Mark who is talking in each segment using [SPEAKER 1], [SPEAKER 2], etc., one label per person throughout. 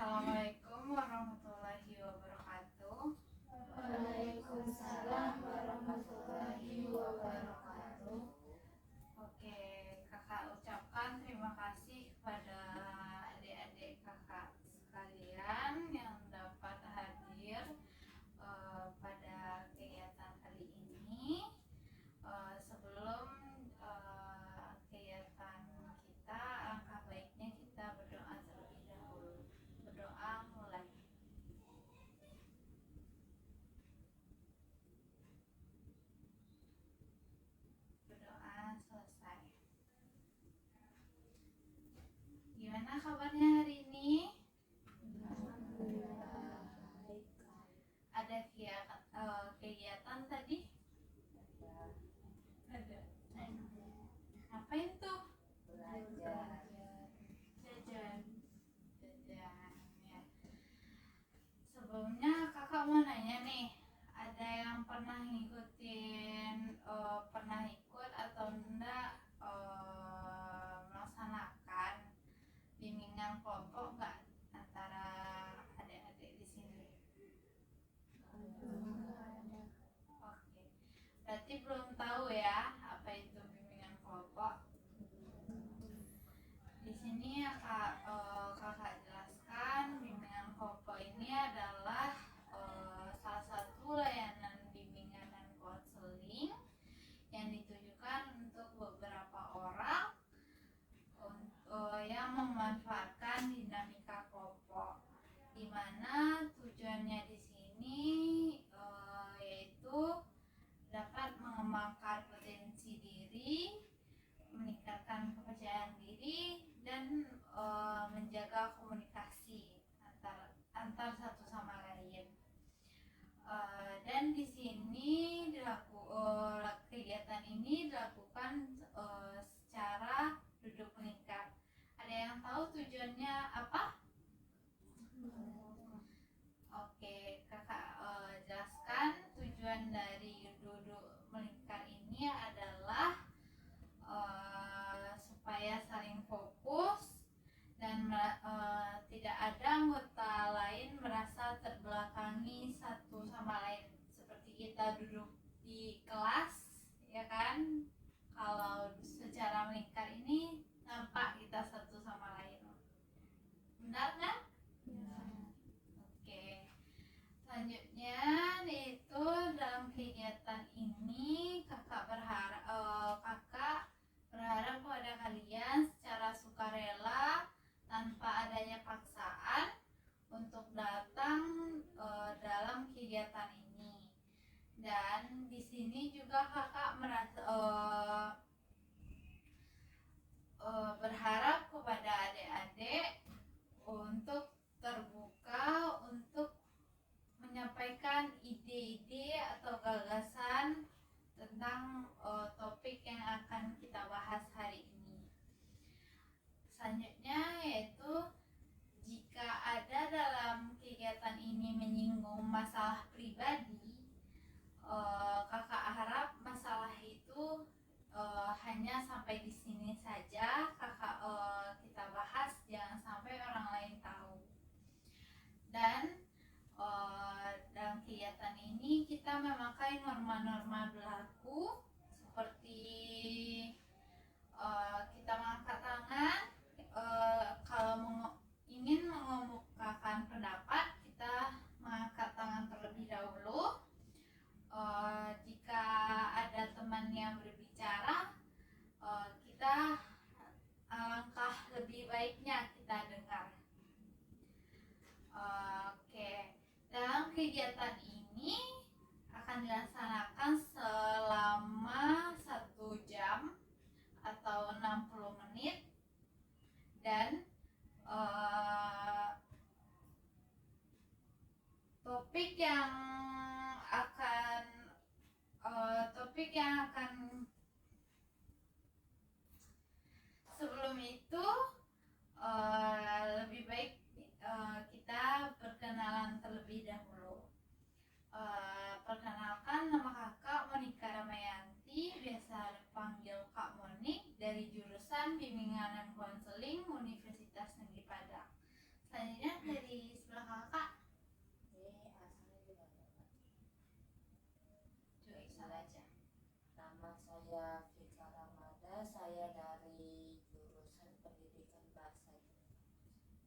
[SPEAKER 1] Assalamualaikum warahmatullahi wabarakatuh.
[SPEAKER 2] Waalaikumsalam warahmatullahi wabarakatuh.
[SPEAKER 1] Oke, kakak ucapkan terima kasih kepada adik-adik kakak sekalian yang dapat hadir pada kegiatan kali ini. Sebelum kegiatan kita, alangkah baiknya kita berdoa terlebih dahulu. Berdoa mulai. Berdoa selesai. Gimana kabarnya hari ini? Ada kegiatan tadi? Ada. Ngapain tuh?
[SPEAKER 2] Belajar.
[SPEAKER 1] Jajan. Jajan ya. Sebelumnya kakak mau nanya nih, ada yang pernah ngikutin, pernah ikut atau enggak melaksanakan bimbingan kelompok nggak antara adik-adik di sini? Oke, berarti belum tahu ya apa itu bimbingan kelompok. Di sini ya kakak jelaskan, bimbingan kelompok ini adalah salah satu layanan bimbingan dan konseling yang ditujukan untuk beberapa orang yang memanfaatkan dinamika kelompok, di mana tujuannya di sini yaitu dapat mengembangkan potensi diri, meningkatkan kepercayaan diri, dan menjaga komunikasi antar satu sama lain. Dan di sini kegiatan ini dilakukan secara duduk meningkat. Ada yang tahu tujuannya apa? Oke, kakak jelaskan. Tujuan dari duduk melingkar ini adalah supaya saling fokus dan tidak ada anggota lain merasa terbelakangi satu sama lain, seperti kita duduk di kelas, ya kan? Kalau secara melingkar ini nampak kita satu sama lain. Benar kan? Oke. Selanjutnya yaitu dalam kegiatan ini kakak berharap kepada kalian secara sukarela tanpa adanya paksaan untuk datang dalam kegiatan ini. Dan di sini juga kakak merasa berharap kepada adik-adik untuk terbuka untuk menyampaikan ide-ide atau gagasan tentang topik yang akan kita bahas hari ini. Selanjutnya yaitu, jika ada dalam kegiatan ini menyinggung masalah pribadi, kakak harap masalah itu hanya sampai di sini saja kita bahas, jangan sampai orang lain tahu. Dan dalam kegiatan ini kita memakai norma-norma berlaku seperti kita mengangkat tangan kalau ingin mengemukakan pendapat, kita mengangkat tangan terlebih dahulu. Jika ada teman yang berbicara, kita alangkah lebih baiknya kita dengar. Oke, dalam kegiatan ini akan dilaksanakan selama 1 jam atau 60 menit, dan topik yang akan sebelum itu lebih baik kita perkenalan terlebih dahulu. Perkenalkan, nama
[SPEAKER 2] Saya Fika Ramada, saya dari jurusan Pendidikan Bahasa Indonesia.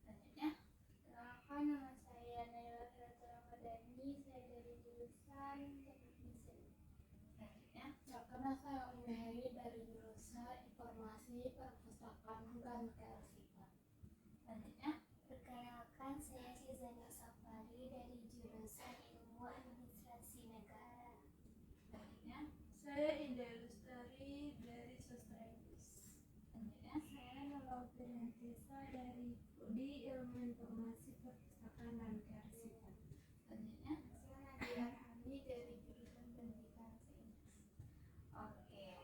[SPEAKER 1] Selanjutnya,
[SPEAKER 3] Kenalkan, nama saya Naila Hirata Ramadhani, saya dari jurusan Teknik Mesin.
[SPEAKER 1] selanjutnya,
[SPEAKER 3] Perkenalkan, saya Umi Heri dari jurusan Informasi Perpustakaan dan Kearsipan.
[SPEAKER 1] selanjutnya,
[SPEAKER 3] Perkenalkan, saya Kizana Safari dari jurusan Ilmu Administrasi Negara.
[SPEAKER 1] selanjutnya,
[SPEAKER 3] Saya Indah Lustari dari Sastra Inggris.
[SPEAKER 1] selanjutnya,
[SPEAKER 3] Saya Nurul Pirantisa dari Prodi Ilmu Informasi Perpustakaan dan Kearsipan.
[SPEAKER 1] selanjutnya.
[SPEAKER 3] Saya Nadia Arhami dari jurusan Pendidikan Sains.
[SPEAKER 1] Oke,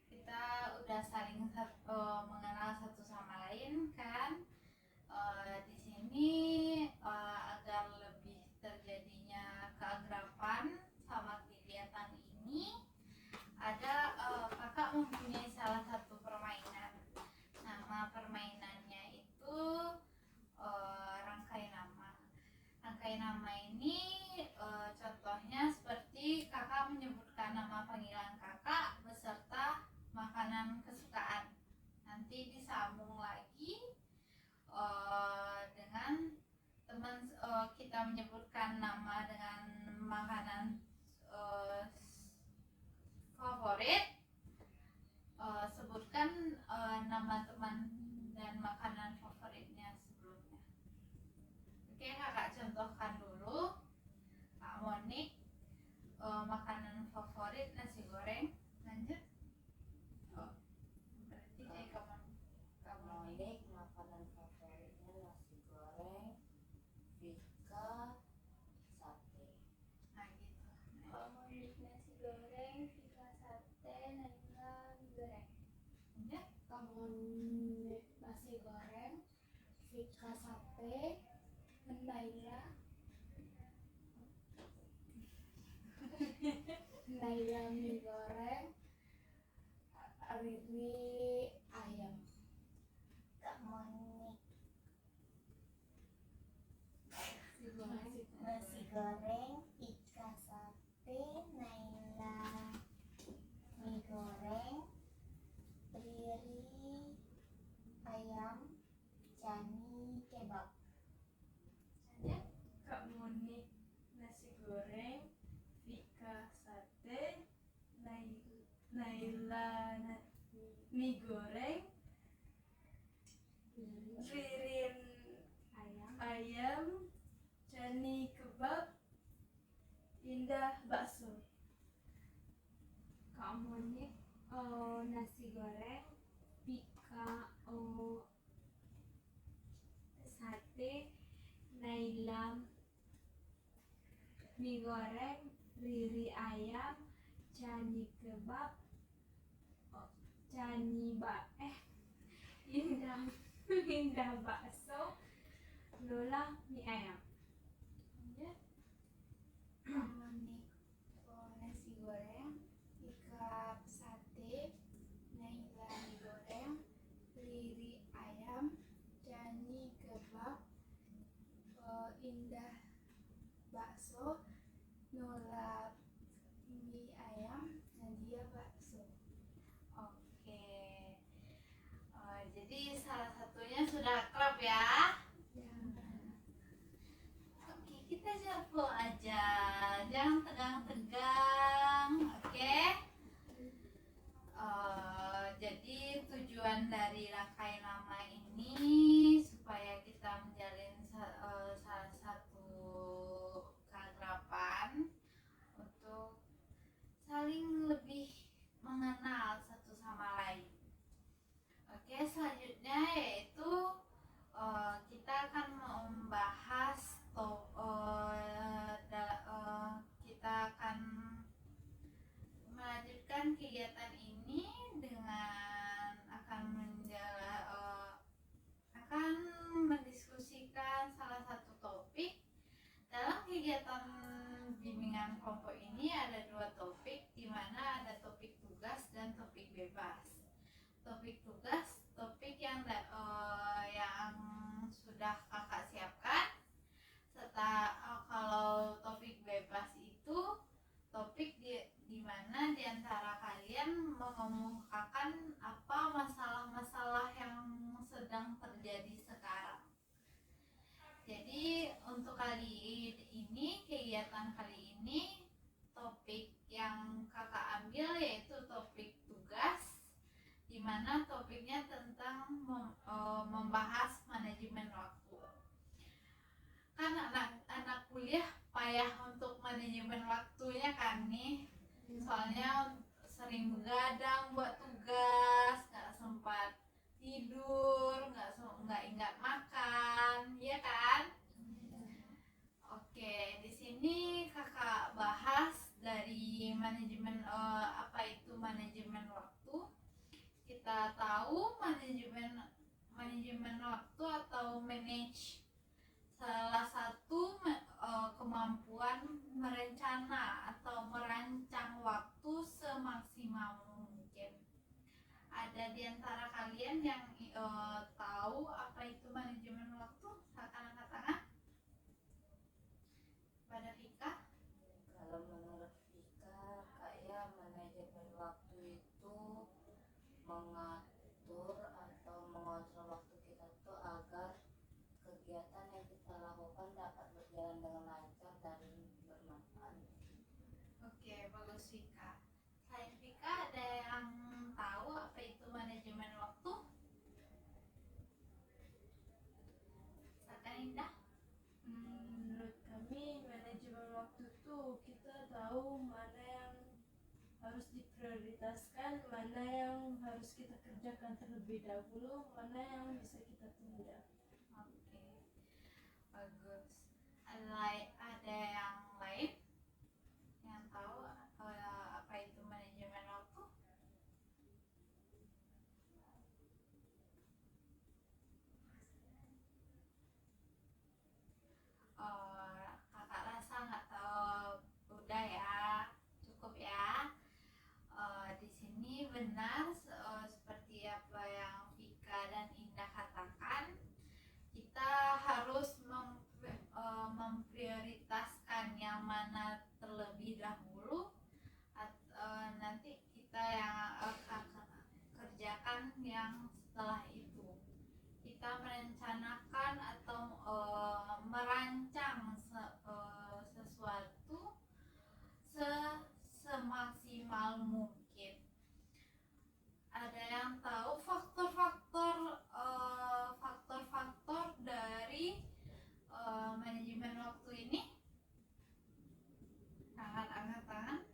[SPEAKER 1] kita udah saling mengenal satu sama lain kan. Di sini agar lebih terjadinya keakraban sama kegiatan ini, ada kakak mempunyai salah satu permainan. Nama permainannya itu rangkai nama. Rangkai nama ini contohnya seperti kakak menyebutkan nama panggilan kakak beserta makanan kesukaan. Nanti disambung lagi dengan teman kita menyebutkan nama dengan makanan favorit. Sebutkan nama teman dan makanan favoritnya sebelumnya. Oke, kakak contohkan dulu. Kak Monik, makanan favorit nasi goreng. Lanjut. Oh, berarti dari Kak Monik.
[SPEAKER 2] Monik, makanan favoritnya nasi goreng. Fika, sate.
[SPEAKER 1] Nah gitu.
[SPEAKER 3] Monik nasi goreng, Fika sate, Naila mie goreng.
[SPEAKER 1] Lanjut.
[SPEAKER 3] Monik nasi goreng, Fika sate, Naila mie goreng, Riri ayam.
[SPEAKER 2] Kak Monik,
[SPEAKER 3] Nasi
[SPEAKER 2] nasi goreng. Fika sate. Naila mie goreng. Riri ayam. Chani kebab.
[SPEAKER 1] Lanjut.
[SPEAKER 3] Kak Monik nasi goreng, Fika sate, Naila mie goreng, Ririn ayam, Chani kebab, Indah bakso. Kak Monik nasi goreng, Fika sate, Naila mie goreng, Riri ayam, Chani kebab, Indah bakso, Lola mie ayam.
[SPEAKER 1] Lanjut.
[SPEAKER 3] Kak Monik nasi goreng, Fika sate, Naila mie goreng, Riri ayam, Chani kebab, Indah bakso, Nola mie ayam, Nadia bakso.
[SPEAKER 1] Oke. Jadi salah satunya sudah akrab ya. Oke, kita shuffle aja. Jangan tegang-tegang. Oke. Jadi tujuan dari rangkai nama ini supaya kita menjalin salah satu keakraban untuk saling lebih mengenal satu sama lain. Oke, selanjutnya yaitu kita akan membahas kita akan melanjutkan kegiatan ini dengan akan mendiskusikan salah satu topik. Dalam kegiatan bimbingan kelompok ini ada dua topik, di mana ada topik tugas dan topik bebas. Topik tugas, topik yang sudah kakak siapkan, serta kalau topik bebas itu topik di mana di antara kalian membahas manajemen waktu. Kan anak-anak kuliah payah untuk manajemen waktunya kan nih, soalnya sering begadang buat tugas, nggak sempat tidur, nggak ingat makan, ya kan? Oke, di sini kakak bahas dari manajemen apa itu manajemen waktu. Kita tahu manajemen waktu atau manage salah satu kemampuan merencana atau merancang waktu semaksimal mungkin. Ada di antara kalian yang tahu apa itu manajemen waktu? Silakan angkat tangan. Pada Vika?
[SPEAKER 2] Kalau menurut Vika, kayak manajemen waktu itu mengatur atau mengontrol waktu kita tuh agar kegiatan yang kita lakukan dapat berjalan dengan lancar dan bermanfaat.
[SPEAKER 1] Oke, bagus Vika. Selain Vika, ada yang tahu apa itu manajemen waktu? Silakan Indah.
[SPEAKER 4] Menurut kami manajemen waktu tuh kita tahu mana yang harus diprioritaskan, mana yang harus kita kerjakan terlebih dahulu, mana yang bisa kita tunda.
[SPEAKER 1] Oke, bagus. Ada yang lain yang tahu apa itu manajemen waktu? Kakak rasa nggak tahu, udah ya, cukup ya. Di sini benar seperti apa yang Vika dan Indah katakan, kita harus memprioritaskan yang mana terlebih dahulu, nanti kita yang akan kerjakan yang setelah itu. Kita merencanakan atau merancang sesuatu semaksimal mungkin. Ada yang tahu faktor-faktor dari manajemen waktu ini? Angkat tangan.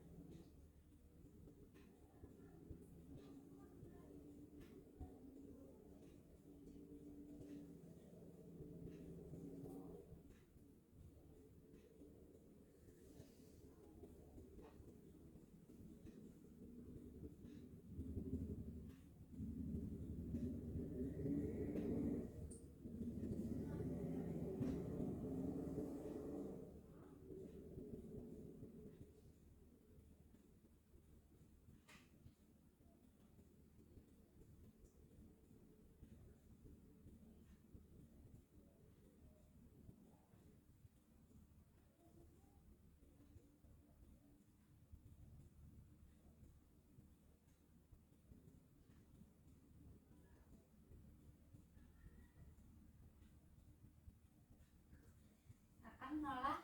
[SPEAKER 1] Akan Nola.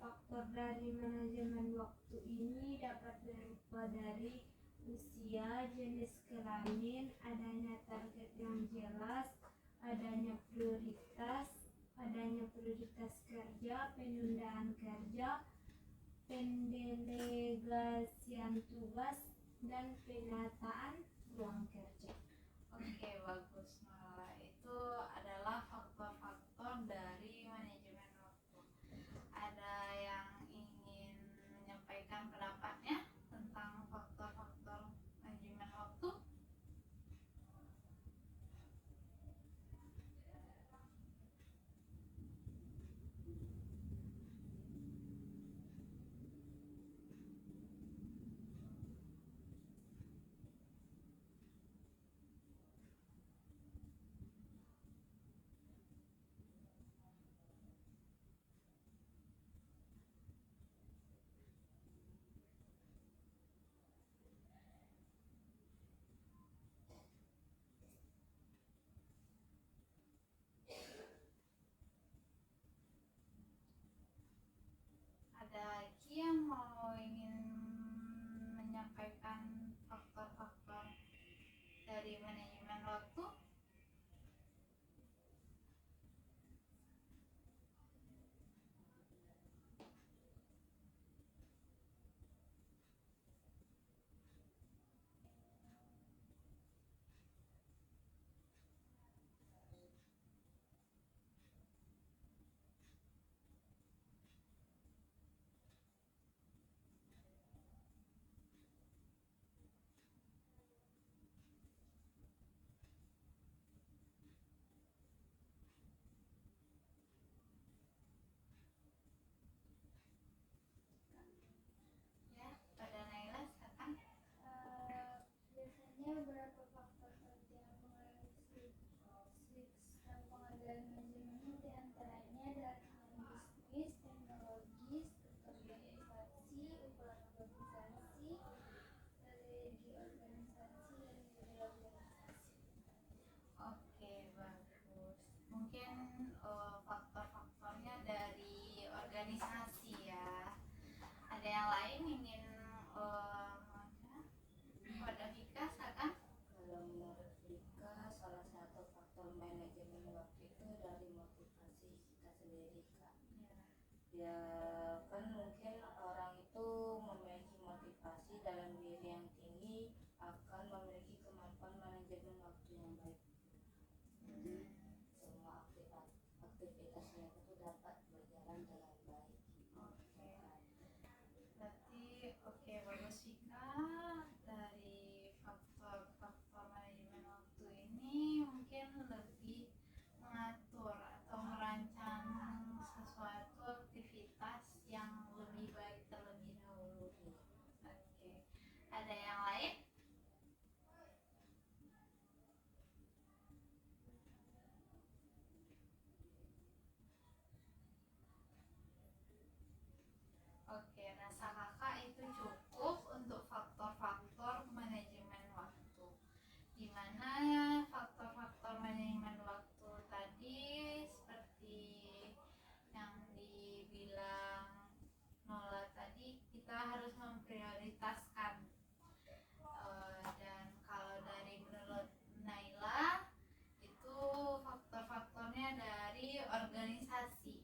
[SPEAKER 4] Faktor dari manajemen waktu ini dapat berupa dari usia, jenis kelamin, adanya target yang jelas, adanya prioritas kerja, penundaan kerja, pendelegasian tugas, dan penataan ruang kerja.
[SPEAKER 1] Oke, bagus Nola. Itu adalah faktor-faktor dari manajemen waktu. Ada yang ingin menyampaikan pendapatnya tentang faktor-faktor manajemen waktu? dari manajemen waktu? Ya, pada Naila silakan.
[SPEAKER 3] Biasanya beberapa faktor penting yang mengenai sistem pengendalian manajemen di antaranya adalah tekanan bisnis, teknologi, struktur organisasi, ukuran organisasi, strategi organisasi, dan nilai organisasi.
[SPEAKER 1] Oke, bagus. Mungkin faktor-faktornya dari organisasi ya. Ada yang lain ingin pada Vika silakan.
[SPEAKER 2] Kalau menurut Rika, salah satu faktor manajemen waktu itu dari motivasi kita sendiri, Kak. Ya kan mungkin orang itu memiliki motivasi dalam diri yang tinggi akan memiliki kemampuan manajemen waktu yang baik. Jadi semua aktivitasnya itu dapat berjalan dengan baik.
[SPEAKER 1] Oke. Berarti oke, bagus Vika. Dari faktor-faktor manajemen waktu ini mungkin lebih mengatur atau merancang sesuatu aktivitas yang lebih baik terlebih dahulu. Oke. Ada yang lain? Oke, rasa kakak itu cukup untuk faktor-faktor manajemen waktu. Di mana faktor-faktor manajemen waktu tadi seperti yang dibilang Nola tadi, kita harus memprioritaskan. Dan kalau dari menurut Naila itu faktor-faktornya dari organisasi,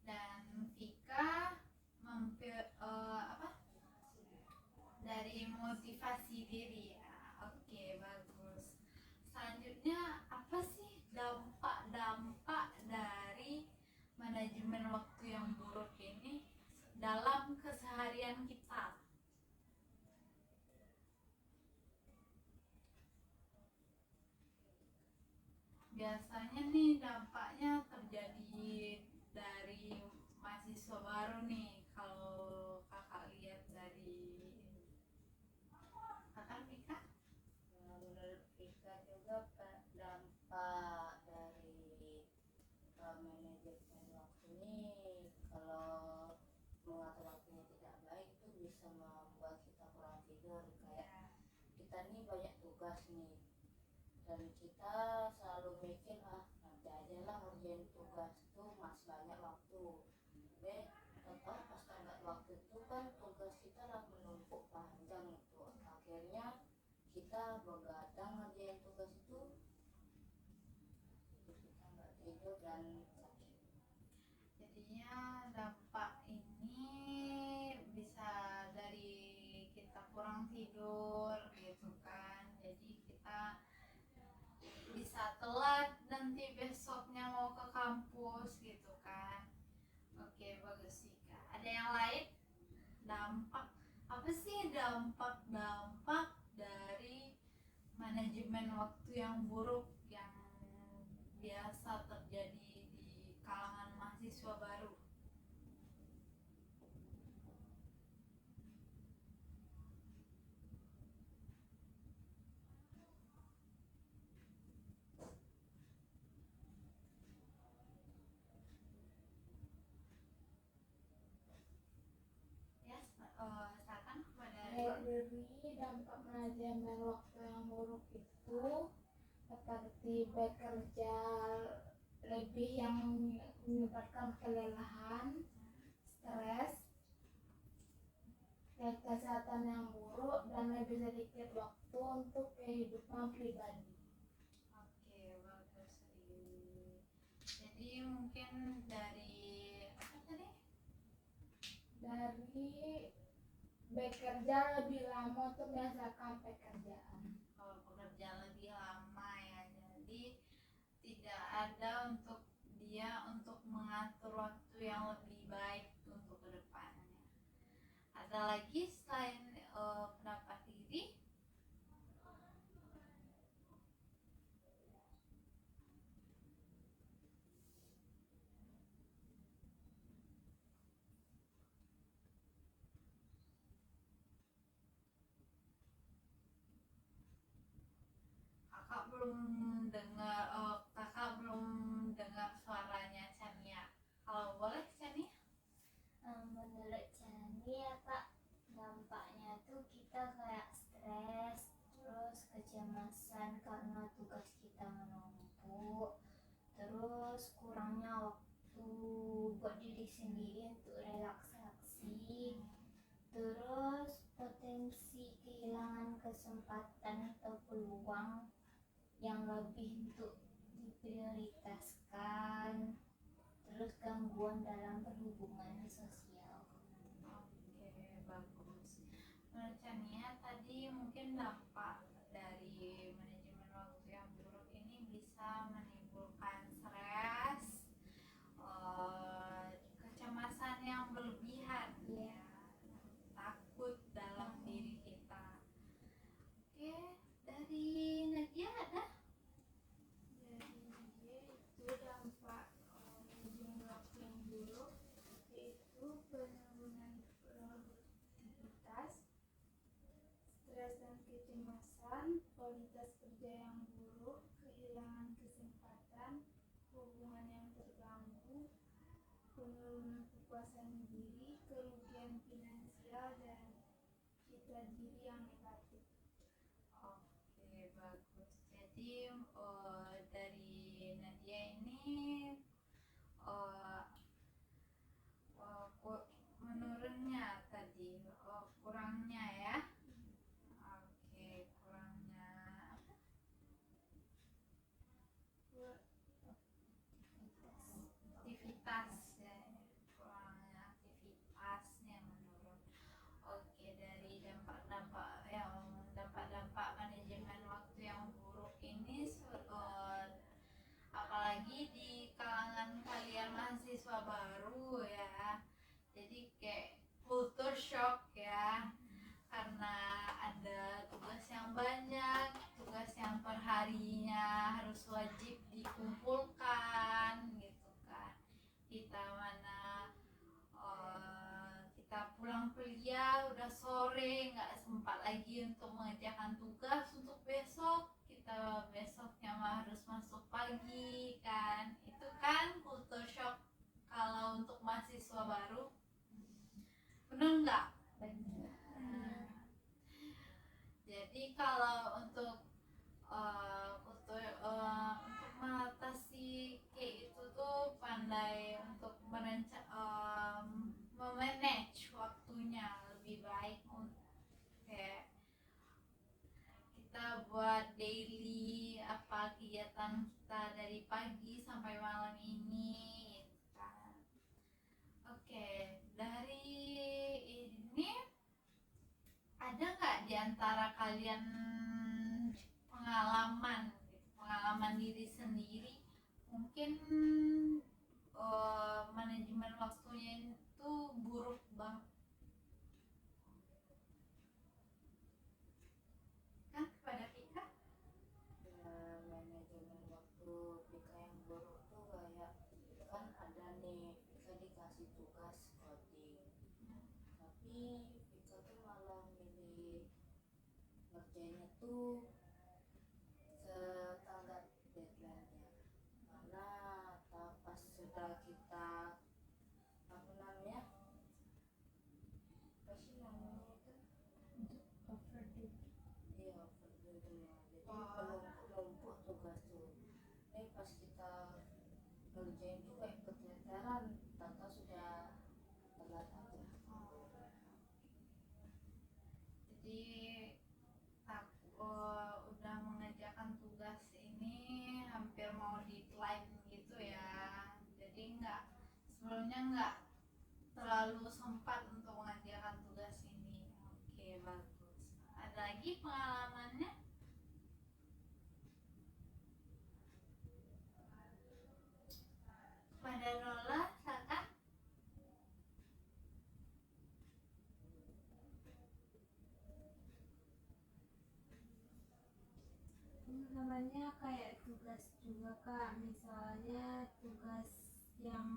[SPEAKER 1] dan Vika dari motivasi diri ya. Oke, bagus. Selanjutnya apa sih dampak-dampak dari manajemen waktu yang buruk ini dalam keseharian kita? Biasanya nih dampaknya terjadi dari mahasiswa baru nih, kalau kakak lihat dari kakak Vika.
[SPEAKER 2] Menurut Rika juga dampak dari manajemen waktu ini, kalau mengatur waktunya tidak baik itu bisa membuat kita kurang tidur. Kayak kita nih banyak tugas nih dan kita selalu mikir nanti aja lah ngerjain tugas itu masih banyak waktu. Tetap pas tenggat waktu itu kan tugas kita lah menumpuk panjang itu, akhirnya kita begadang ngerjain tugas itu, kita nggak tidur dan sakit.
[SPEAKER 1] Jadinya dampak ini bisa dari kita kurang tidur gitu kan, jadi kita bisa telat nanti besoknya mau ke kampus gitu kan. Oke, bagus sih Kak. Ada yang lain? Dampak apa sih dampak-dampak dari manajemen waktu yang buruk yang biasa terjadi di kalangan mahasiswa baru? Ya, silakan kepada
[SPEAKER 3] Dari dampak manajemen waktu yang buruk itu seperti bekerja lebih yang menyebabkan kelelahan, stres, kesehatan yang buruk, dan lebih sedikit waktu untuk kehidupan pribadi.
[SPEAKER 1] Oke, bagus Ri. Jadi mungkin dari apa tadi?
[SPEAKER 3] Dari bekerja lebih lama untuk menyelesaikan pekerjaan.
[SPEAKER 1] Kalau bekerja lebih lama ya, jadi tidak ada untuk dia untuk mengatur waktu yang lebih baik untuk kedepannya. Ada lagi selain pendapat diri? Kakak belum dengar suaranya Chania. Kalau boleh Chania?
[SPEAKER 2] Menurut Chani ya Kak, dampaknya tuh kita kayak stres, terus kecemasan karena tugas kita menumpuk, terus kurangnya waktu buat diri sendiri untuk relaksasi, terus potensi kehilangan kesempatan atau peluang yang lebih untuk diprioritaskan, terus gangguan dalam berhubungan sosial.
[SPEAKER 1] Oke, bagus. Menurut Chania tadi mungkin dampak dari manajemen waktu yang buruk ini bisa menimbulkan stres, kecemasan yang berlebihan, ya, takut dalam diri kita. Oke, dari Nadia ada?
[SPEAKER 3] Jadi itu dampak manajemen waktu yang buruk, yaitu penurunan produktivitas, stres dan kecemasan, kualitas kerja yang buruk, kehilangan kesempatan, hubungan yang terganggu, penurunan kepuasan diri, kerugian finansial, dan citra diri yang negatif.
[SPEAKER 1] Oke, bagus. Jadi dari Nadia ini menurunnya tadi, kurangnya ya. Oke, kurangnya apa? Aktivitas ya, kurangnya aktivitasnya menurun. Oke, dari dampak-dampak manajemen waktu yang buruk ini, apalagi di kalangan kalian mahasiswa baru ya, jadi kayak culture shock ya, karena ada tugas yang banyak, tugas yang perharinya harus wajib dikumpulkan gitu kan. Kita mana kita pulang kuliah udah sore, nggak sempat lagi untuk mengerjakan tugas untuk besok. Kita besoknya mah harus masuk pagi kan. Itu kan culture shock kalau untuk mahasiswa baru. Bener nggak? Nah, jadi kalau untuk untuk mengatasi kayak itu tuh pandai untuk memanage waktunya lebih baik. Kayak kita buat daily apa kegiatan kita dari pagi sampai malam ini gitu kan. Oke, dari ini ada nggak di antara kalian pengalaman diri sendiri mungkin manajemen waktunya itu buruk banget kan kepada Vika?
[SPEAKER 2] Ya, manajemen waktu Vika yang buruk tuh kayak kan ada nih Vika dikasih tugas coding, tapi Vika tuh malah milih ngerjainnya tuh setengah deadline-nya, karena pas sudah kita apa namanya
[SPEAKER 3] Overdue.
[SPEAKER 2] iya overdue ya, jadi menumpuk tugas tuh. Pas kita ngerjain tuh kayak keteteran, tata sudah telat aja.
[SPEAKER 1] sebelumnya nggak terlalu sempat untuk mengerjakan tugas ini. Oke, bagus. Ada lagi pengalamannya? Pada Rola, Saka?
[SPEAKER 4] Namanya kayak tugas juga kak, misalnya tugas yang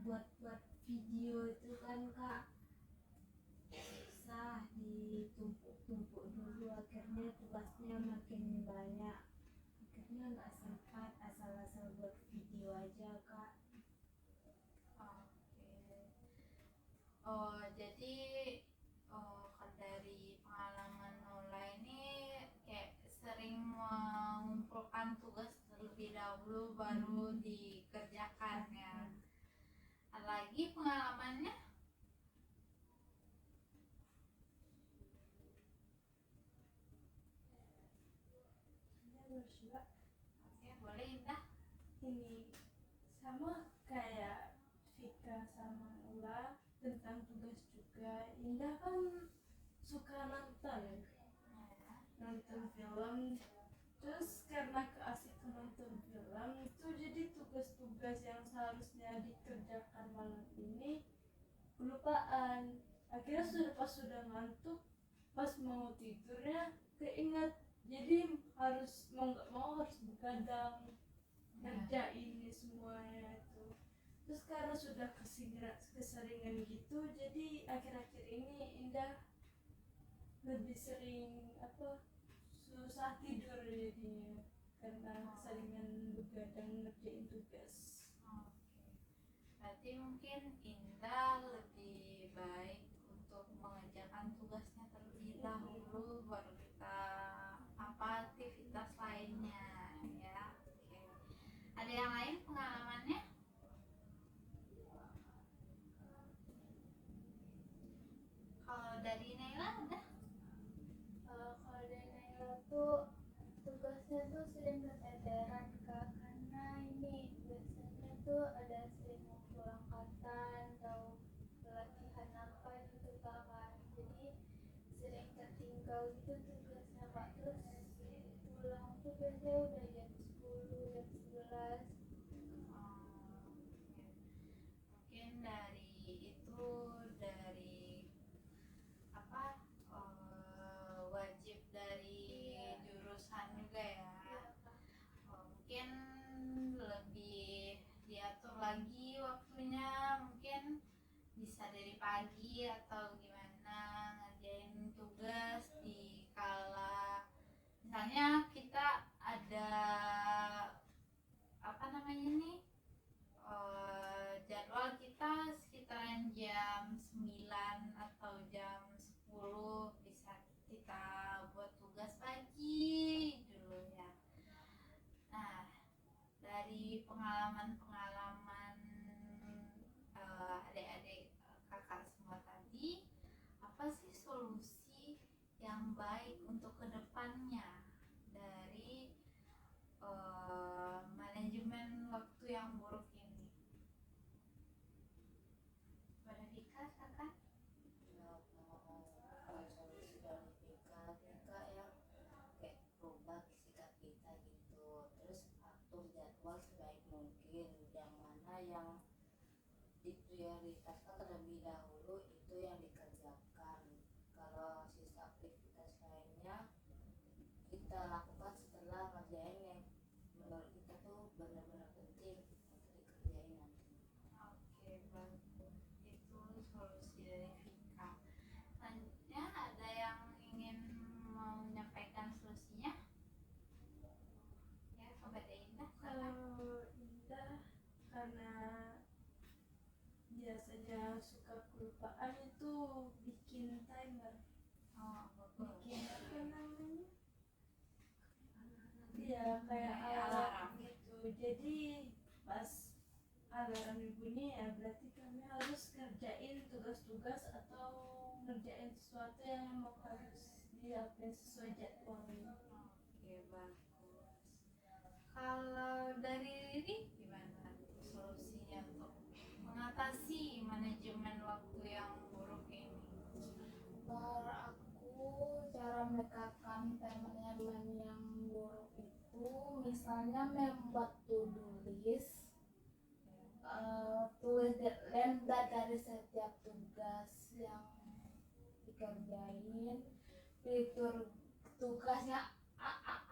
[SPEAKER 4] buat video itu kan kak susah, ditumpuk-tumpuk dulu, akhirnya tugasnya makin banyak, akhirnya nggak sempat, asal-asal buat video aja kak.
[SPEAKER 1] Oke. Jadi kalau dari pengalaman Nola ini kayak sering mengumpulkan tugas terlebih dahulu baru dikerjakan ya. Ada lagi pengalamannya?
[SPEAKER 4] Terus juga
[SPEAKER 1] Oke, boleh Indah.
[SPEAKER 4] ini sama kayak Vika sama Ula tentang tugas juga. Indah kan suka nonton film, terus karena keasikan nonton film itu jadi tugas-tugas yang seharusnya dikerjakan malam ini kelupaan, akhirnya sudah ngantuk, pas mau tidurnya keinget, jadi harus mau nggak mau harus begadang ngerjain ini semuanya itu. Terus karena sudah keseringan gitu, jadi akhir-akhir ini Indah lebih sering susah tidur jadinya karena keseringan begadang ngerjain tugas.
[SPEAKER 1] Oke. Berarti mungkin Indah lebih baik untuk mengerjakan tugasnya terlebih dahulu baru kita aktivitas lainnya ya. Oke. Ada yang lain pengalamannya? Kalau dari Naila ada?
[SPEAKER 3] Kalau dari Naila tuh tugasnya tuh sering keteteran kak, karena ini biasanya tuh ada sering ngumpul angkatan atau pelatihan apa gitu kan, jadi sering tertinggal gitu tugasnya kak. Terus pulang tuh biasanya udah jam 10 jam 11.
[SPEAKER 1] Mungkin dari itu, dari wajib dari jurusan juga ya. Mungkin lebih diatur lagi waktunya, mungkin bisa dari pagi atau gimana ngerjain tugas di kala misalnya kita ada jadwal kita sekitaran jam 9 atau jam 10 bisa kita buat tugas pagi dulu ya. Nah, dari pengalaman-pengalaman adik-adik kakak semua tadi, apa sih solusi yang baik untuk kedepannya dari manajemen waktu yang buruk ini? Pada Dika, kakak?
[SPEAKER 2] Kalau solusi dari Vika ya kayak rubah sikap kita gitu, terus atur jadwal sebaik mungkin, yang mana yang diprioritaskan terlebih dahulu itu yang dikerjakan. Kalau sisa aktivitas lainnya kita lakukan setelah ngerjain yang menurut kita tuh benar-benar penting untuk dikerjain nanti.
[SPEAKER 1] Oke, bagus. Itu solusi dari Vika. Selanjutnya ada yang ingin mau menyampaikan solusinya? Ya, Sobat Indah, silakan.
[SPEAKER 4] Kalau Indah karena biasanya suka kelupaan itu bikin timer, bikin apa namanya ya kayak alarm gitu, jadi pas alarm bunyi ya berarti kami harus kerjain tugas-tugas atau ngerjain sesuatu yang mau harus dilakukan sesuai jadwalnya.
[SPEAKER 1] Oke, bagus. Kalau dari Riri gimana solusinya yang buruk ini?
[SPEAKER 3] Menurut aku cara menegakkan time management yang buruk itu misalnya membuat to-do list, tulis deadline dari setiap tugas yang dikerjain, fitur tugasnya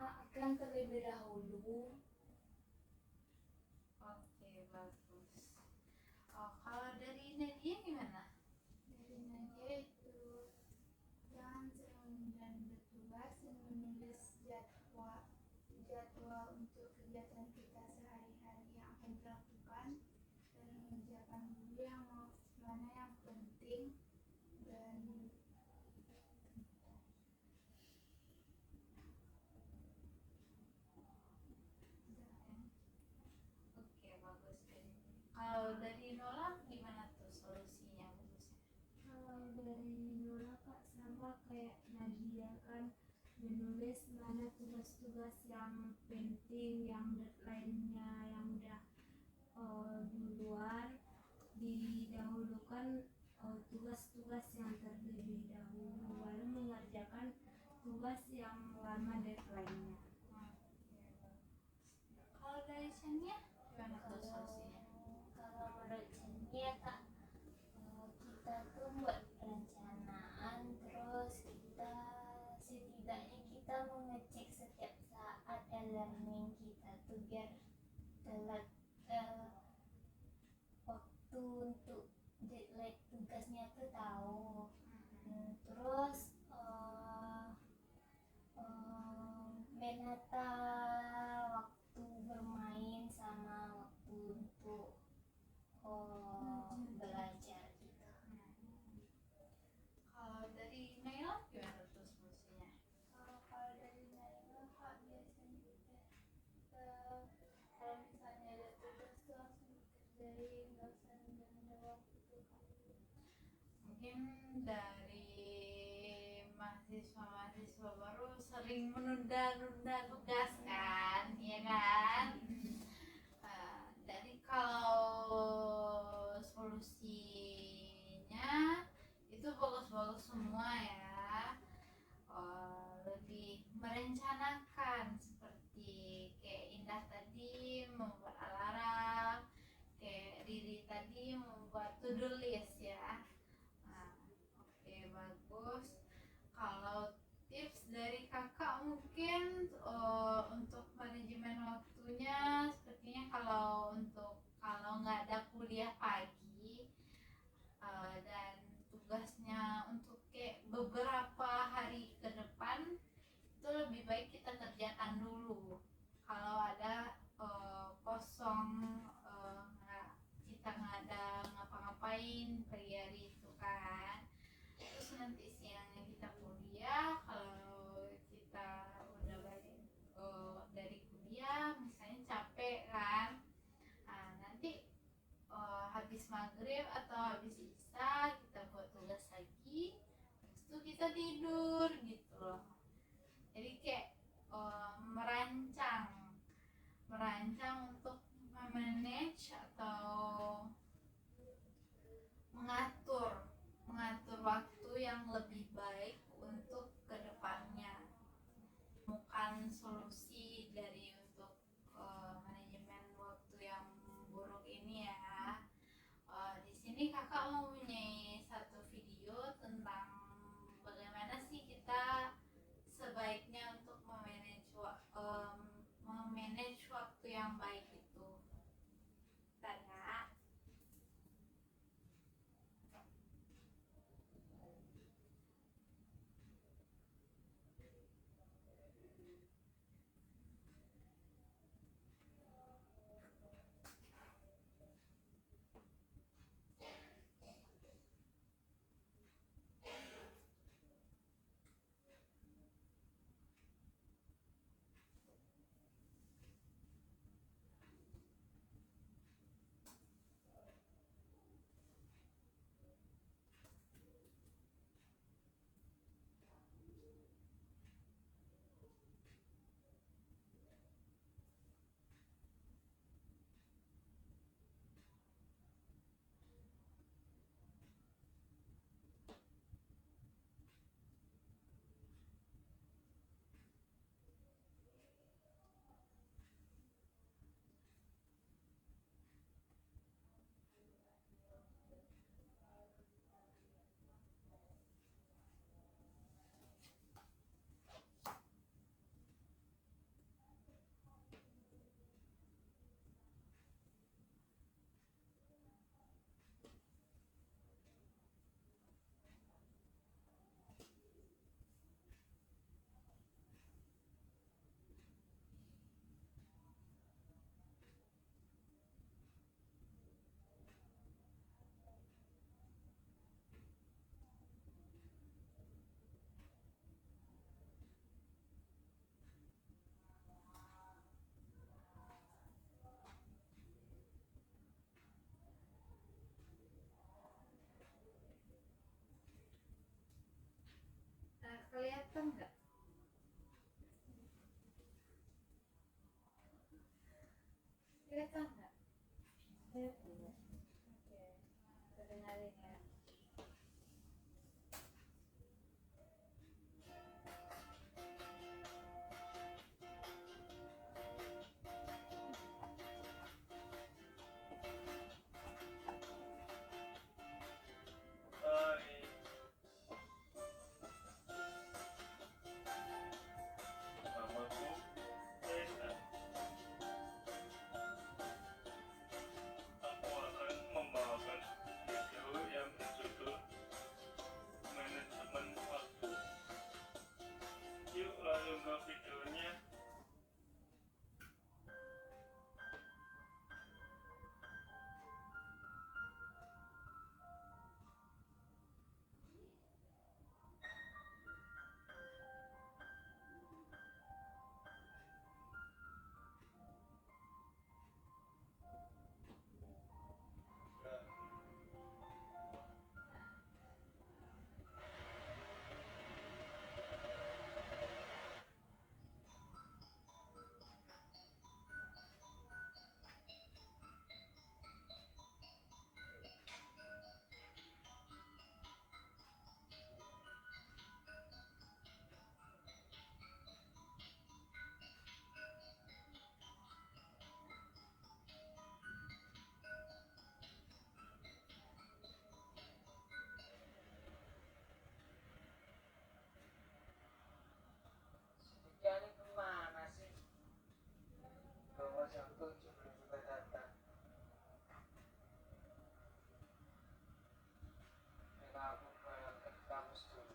[SPEAKER 3] akan terlebih dahulu.
[SPEAKER 1] Oke, bagus. Kalau dari Nadia gimana?
[SPEAKER 3] Dari Nadia itu jangan sering dan bertugas dan menulis jadwal untuk kegiatan kita sehari-hari yang akan dilakukan dan mengerjakan dulu yang mana yang penting dan
[SPEAKER 1] Oke, bagus. Kalau dari Nola gimana tuh solusinya bagusnya?
[SPEAKER 4] Kalau dari Nora Kak sama kayak Nadia kan menulis mana tugas-tugas yang penting, yang deadline-nya yang udah duluan didahulukan, tugas-tugas yang terlebih dahulu baru mengerjakan tugas yang lama deadline-nya.
[SPEAKER 1] Kalau dari Shania gimana tuh solusinya?
[SPEAKER 2] Kalau menurut saya Kak, kita tuh buat perencanaan, terus kita setidaknya kita mengecek setiap saat e-learning kita tuh biar telat waktu untuk deadline tugasnya tuh tahu. Terus menata waktu bermain sama waktu untuk belajar gitu.
[SPEAKER 1] Kalau dari Naila gimana tuh solusinya?
[SPEAKER 3] kalau dari Naila Kak biasanya kalau misalnya ada tugas tuh langsung dikerjain, nggak usah nunda-nunda waktu tuh Kak.
[SPEAKER 1] Mungkin dari mahasiswa baru sering menunda-nunda tugas kan, iya kan? Jadi kalau solusinya itu bagus-bagus semua ya. Lebih merencanakan seperti kayak Indah tadi membuat alarm, kayak Riri tadi membuat to-do list ya. Oke, bagus. Kalau tips dari kakak mungkin untuk manajemen waktunya sepertinya kalau nggak ada kuliah pagi dan tugasnya untuk kayak beberapa hari ke depan itu lebih baik kita kerjakan dulu. Kalau ada kosong, kita nggak ada ngapa-ngapain pagi hari itu kan, terus nanti siangnya kita kuliah. Kalau kita udah balik dari kuliah misalnya capek kan, nanti habis maghrib atau habis isya kita buat tugas lagi, terus itu kita tidur gitu loh. Jadi kayak merancang untuk memanage atau mengatur waktu yang lebih baik untuk kedepannya. Bukan solusi dari untuk manajemen waktu yang buruk ini ya. Di sini kakak mempunyai satu video tentang bagaimana sih kita sebaiknya untuk memanage waktu yang baik itu. Tanya. kelihatan nggak? Kelihatan nggak? Oke, kedengarin ya.
[SPEAKER 5] Namaku Reza. Aku akan membawakan video yang berjudul Manajemen Waktu. Yuk langsung ke videonya.
[SPEAKER 6] Jadi kemana sih? Nomor 1 sebelum juga datang. Dan aku ke kampus dulu.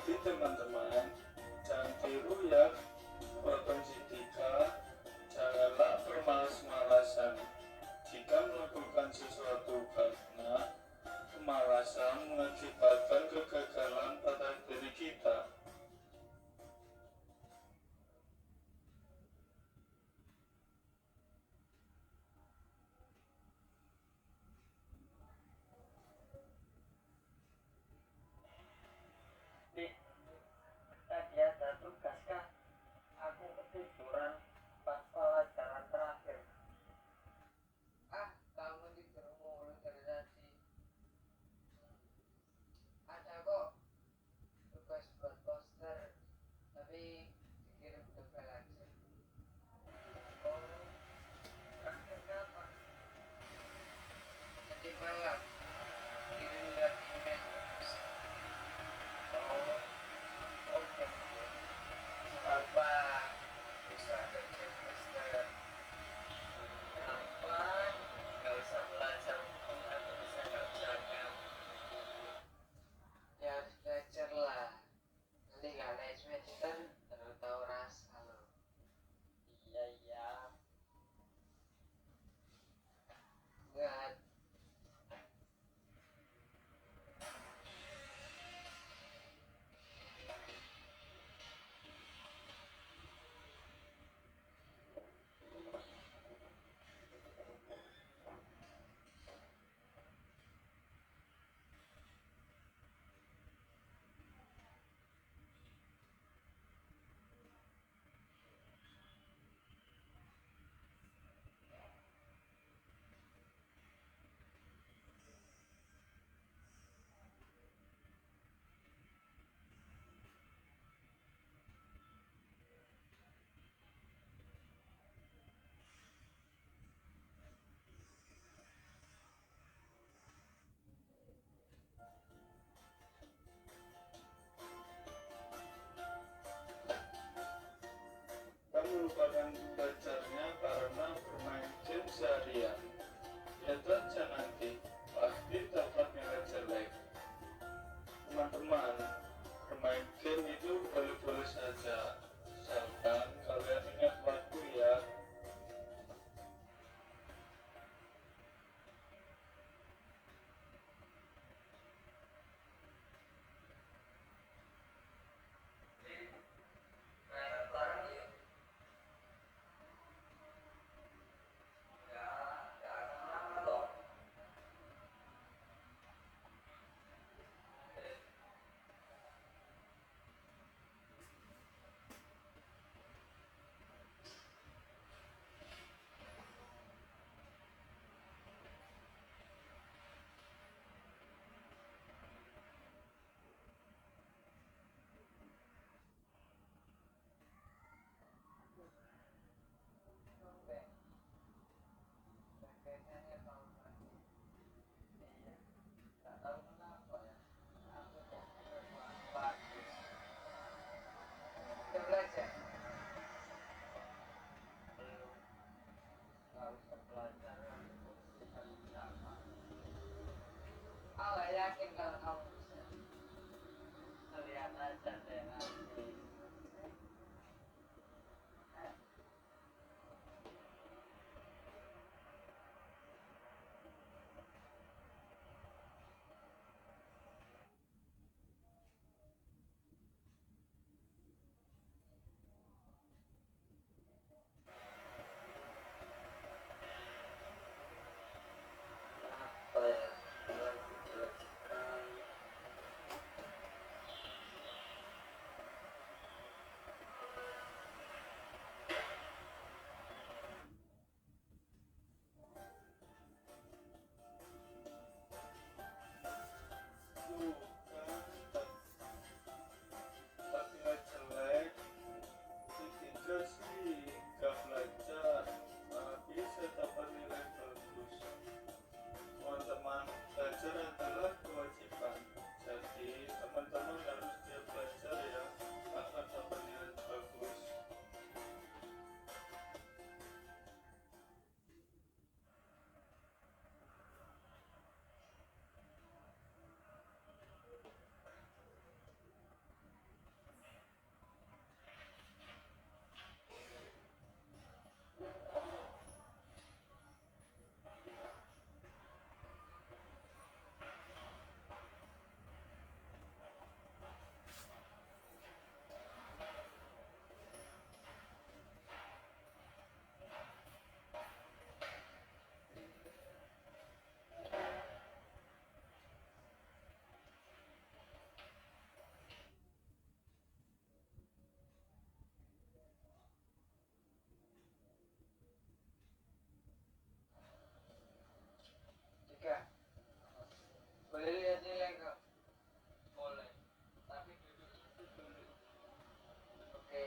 [SPEAKER 5] Jadi teman-teman, jangan tiru ya Propensitika. Janganlah bermalas-malasan. Jika melakukan sesuatu karena kemalasan mengakibatkan kegagalan pada diri kita.
[SPEAKER 6] Dik, tadi ada tugas kah? Aku ketiduran pas pelajaran terakhir. Ah, kamu tidur mulu dari tadi.
[SPEAKER 5] meninggalkan belajarnya karena bermain game seharian, lihat saja nanti pasti dapat nilai jelek. Teman-teman, bermain game itu boleh-boleh saja, asalkan kalian ingat waktu ya.
[SPEAKER 6] Kayaknya tahun lagi. Iya, nggak tahu kenapa ya. Aku kok bagus. Udah belajar? Belum. Nggak usah belajar, aku bisa sama. Aku nggak yakin kalau kamu bisa. Lihat aja deh nanti. Apa ya? Lagi belajar.
[SPEAKER 5] Tuh kan, tak nilai jelek, si Tinja sih gak belajar, malah bisa dapat nilai bagus. Teman-teman, belajar adalah kewajiban, jadi teman-teman harus giat belajar ya, agar dapat nilai bagus.
[SPEAKER 6] Jika boleh lihat nilai kak? Boleh. Tapi duduk itu dulu. Oke.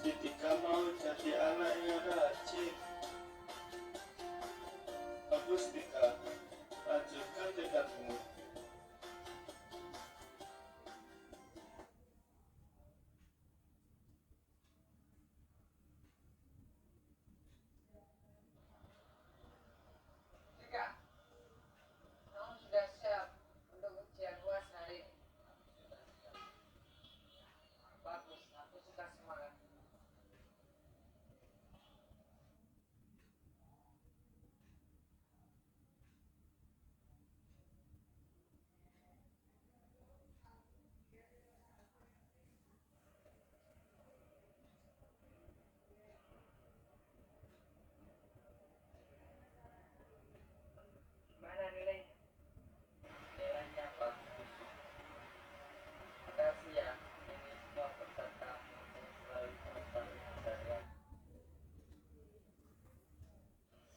[SPEAKER 5] Ditika mau jadi anak yang rajin. Bagus Tika, lanjutkan tekadmu.
[SPEAKER 6] Tika, kamu sudah siap untuk ujian UAS hari ini? Bagus, aku suka semangat. Mana nilainya? Nilainya bagus. Makasih ya, ini semua berkat kamu yang selalu membantu saya.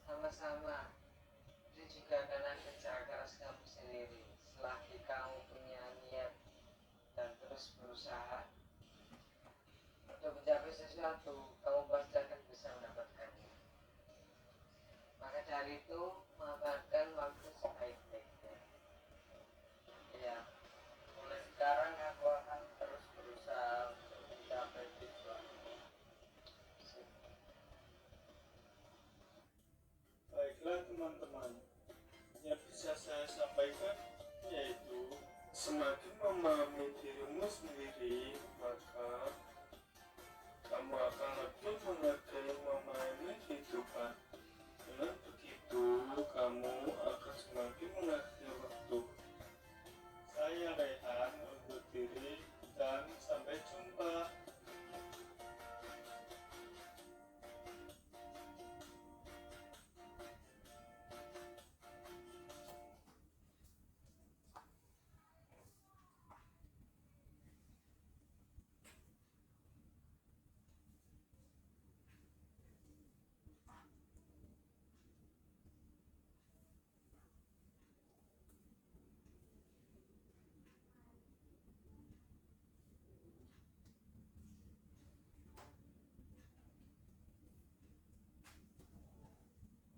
[SPEAKER 6] Sama-sama. Itu juga karena kerja keras kamu sendiri. Selagi kamu punya niat dan terus berusaha untuk mencapai sesuatu, kamu pasti akan bisa mendapatkannya. Maka dari itu, manfaatkan waktu sebaik-baiknya. Ya, mulai sekarang aku akan terus berusaha untuk mencapai tujuan.
[SPEAKER 5] Baiklah teman-teman, yang bisa saya sampaikan yaitu semakin memahami dirimu sendiri, maka kamu akan lebih menghargai memahami kehidupan. Dengan begitu, kamu akan semakin menghargai waktu. Saya Rehan undur diri dan sampai jumpa.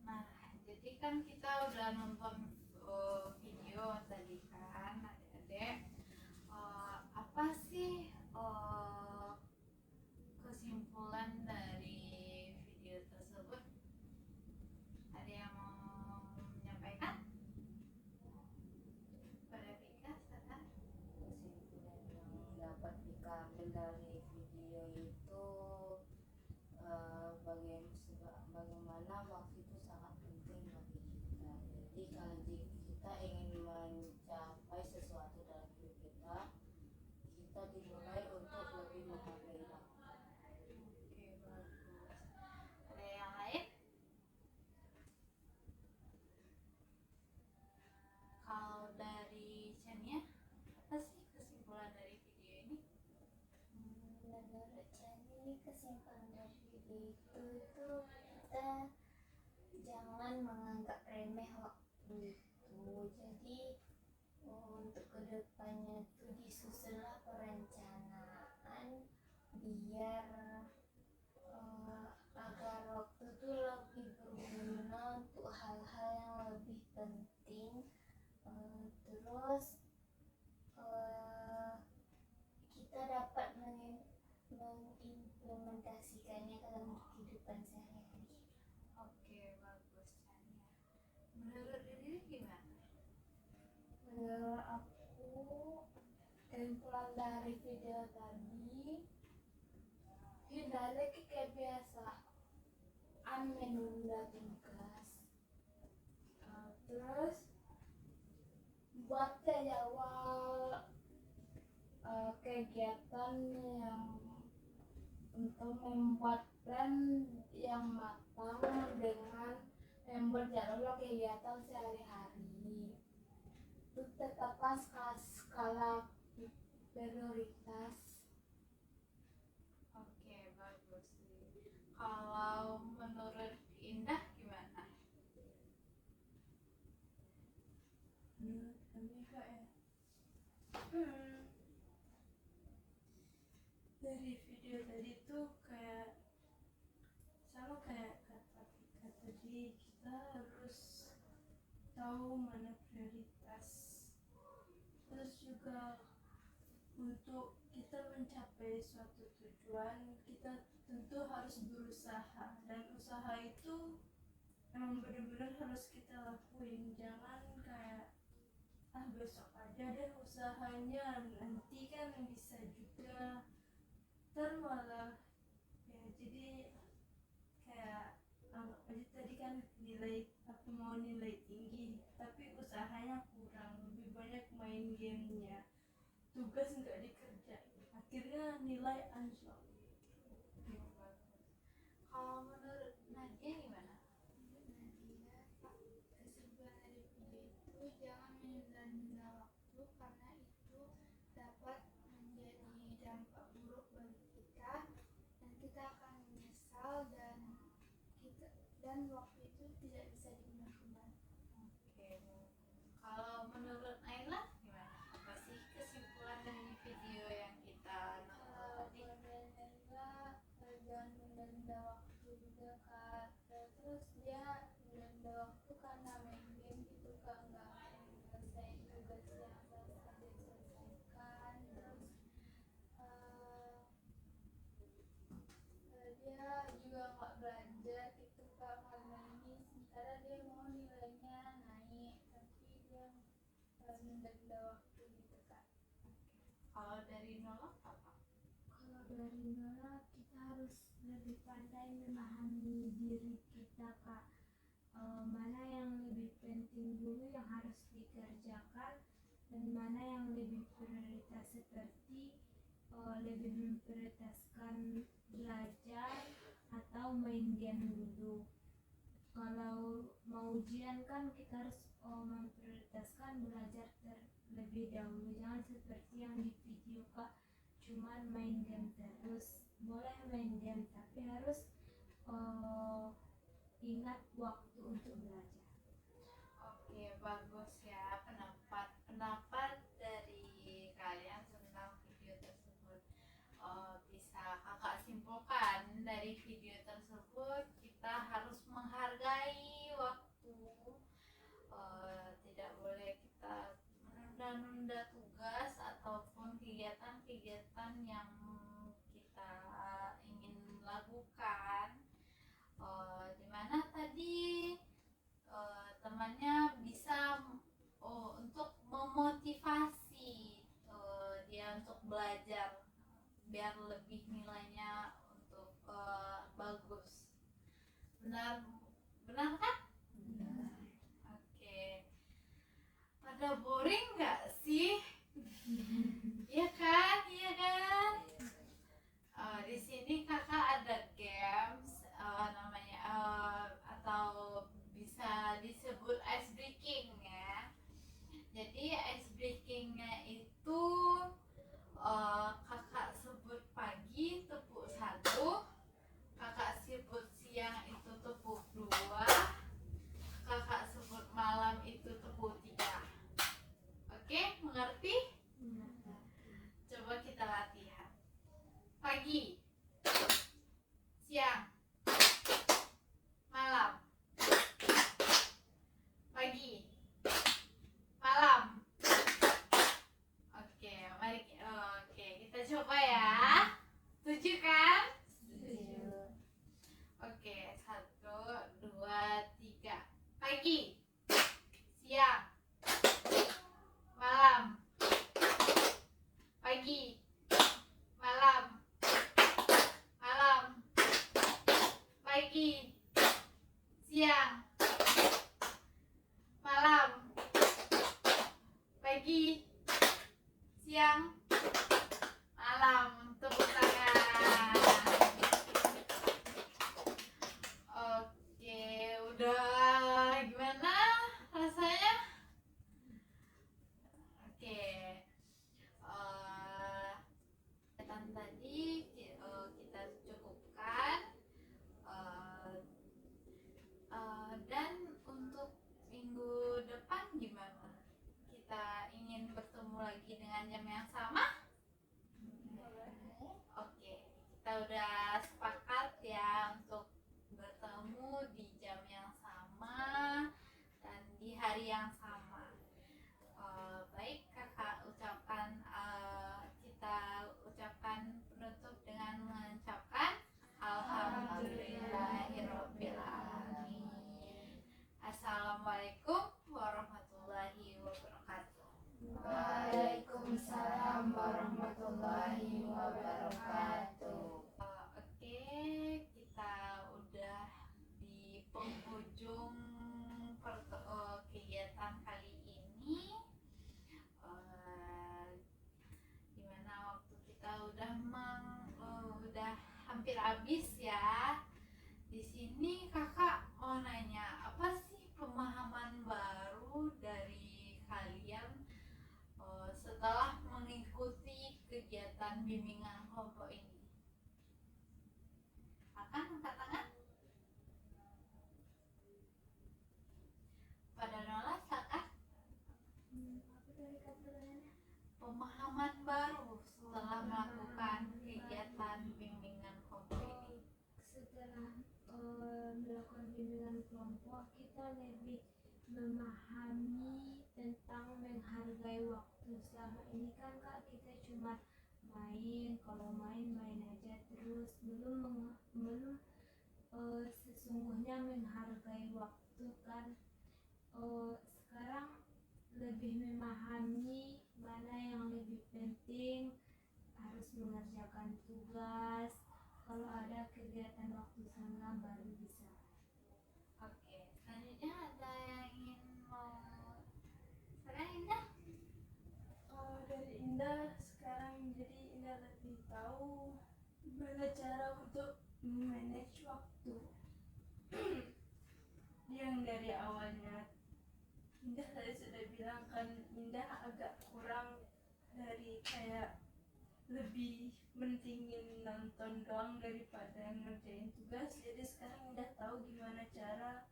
[SPEAKER 1] Nah, jadi kan kita udah nonton video tadi kan, adik-adik. Apa sih kesimpulan dari video tersebut? Ada yang mau menyampaikan? Pada Vika, Satan?
[SPEAKER 2] Kesimpulan yang dapat diambil dari video itu bagaimana waktu itu sangat penting bagi kita. Jadi kalau kita ingin mencapai sesuatu dalam hidup kita, kita dimulai untuk lebih menghargai waktu.
[SPEAKER 1] Oke, bagus. Ada yang lain? Kalau dari Chania, apa sih kesimpulan dari video ini?
[SPEAKER 3] Menurut Chani, kesimpulan dari video itu tuh kita jangan menganggap remeh waktu itu. Jadi untuk kedepannya tuh disusunlah perencanaan biar agar waktu itu lebih berguna untuk hal-hal yang lebih penting. Terus kita dapat mengimplementasikannya dalam kehidupan sehari-hari.
[SPEAKER 1] Oke, bagus Chania. Menurut diri gimana?
[SPEAKER 3] Menurut aku, kesimpulan dari video tadi, hindari kebiasaan menunda tugas. Terus buat jadwal kegiatan yang untuk membuat plan yang matang dengan membuat jadwal kegiatan sehari-hari. Itu tetapkan skala prioritas.
[SPEAKER 1] Oke, bagus. Kalau menurut Indah gimana?
[SPEAKER 4] Menurut kami kak ya, dari video tadi tuh kayak kita harus tahu mana prioritas. Terus juga untuk kita mencapai suatu tujuan, kita tentu harus berusaha, dan usaha itu emang benar-benar harus kita lakuin. Jangan kayak besok aja deh usahanya, nanti kan bisa juga malah ya. Jadi kayak anggap aja tadi kan nilai, aku mau nilai tinggi tapi usahanya kurang, lebih banyak main gamenya, tugas nggak dikerjain, akhirnya nilai anjlok.
[SPEAKER 1] Kalau menurut Nadia gimana?
[SPEAKER 3] Menurut Nadia, kesimpulan dari video itu jangan menunda-nunda waktu karena itu dapat menjadi dampak buruk bagi kita dan kita akan menyesal dan waktu itu tidak bisa diulang kembali.
[SPEAKER 1] Oke. Kalau menurut Naila gimana? Apa sih kesimpulan dari video yang kita nonton tadi?
[SPEAKER 3] Jangan menunda waktu juga Kak. Terus dia menunda waktu karena main game gitu Kak, nggak menyelesaikan tugas yang seharusnya diselesaikan. Terus dia juga nggak belajar gitu Kak karena ini, sementara dia mau nilainya naik tapi dia menunda waktu gitu Kak.
[SPEAKER 1] Kalau dari Nola apa?
[SPEAKER 3] Kalau dari Nora, kita harus lebih pandai memahami diri kita Kak. Mana yang lebih penting dulu yang harus dikerjakan dan mana yang lebih prioritas, seperti lebih memprioritaskan belajar atau main game dulu. Kalau mau ujian kan kita harus memprioritaskan belajar terlebih dahulu, jangan seperti yang di video Kak, cuman main game terus. Boleh main game tapi harus ingat waktu untuk belajar.
[SPEAKER 1] Oke, bagus ya pendapat dari kalian tentang video tersebut. Bisa kakak simpulkan dari video tersebut, kita harus menghargai waktu. Tidak boleh kita menunda-nunda tugas ataupun kegiatan-kegiatan yang kita ingin lakukan. Dimana tadi temannya bisa untuk memotivasi dia untuk belajar biar lebih nilainya untuk bagus. Benar kan? Oke. Pada boring nggak sih? Iya kan? Di sini kakak ada games namanya atau bisa disebut ice breaking ya. Jadi ice breakingnya itu kakak sebut pagi hari yang sama. Baik kakak kita ucapkan penutup dengan mengucapkan Alhamdulillahirabbil alamin. Assalamualaikum warahmatullahi wabarakatuh.
[SPEAKER 3] Waalaikumsalam warahmatullahi wabarakatuh.
[SPEAKER 1] Oke, kita udah di penghujung kegiatan kali ini. Dimana waktu kita udah hampir habis ya. Di sini kakak mau nanya, apa sih pemahaman baru dari kalian setelah mengikuti kegiatan bimbingan kelompok ini? Kakak angkat tangan. Pada nolak kakak.
[SPEAKER 3] Apa tadi katanya?
[SPEAKER 1] Pemahaman baru setelah melakukan kegiatan bimbingan kelompok ini.
[SPEAKER 3] Setelah melakukan bimbingan kelompok, kita lebih memahami tentang menghargai waktu. Selama ini kan kak kita cuma main, kalau main aja terus, belum sesungguhnya menghargai waktu kan. Sekarang lebih memahami mana yang lebih penting, harus mengerjakan tugas. Kalau ada kegiatan waktu senggang baru bisa.
[SPEAKER 1] Oke, selanjutnya ada yang ingin mau sekarang Indah?
[SPEAKER 4] Dari Indah sekarang, jadi Indah lebih tahu gimana cara untuk manage waktu. Yang dari awalnya Indah tadi sudah bilang kan, Indah agak kurang dari kayak lebih mentingin nonton doang daripada ngerjain tugas. Jadi sekarang Indah tahu gimana cara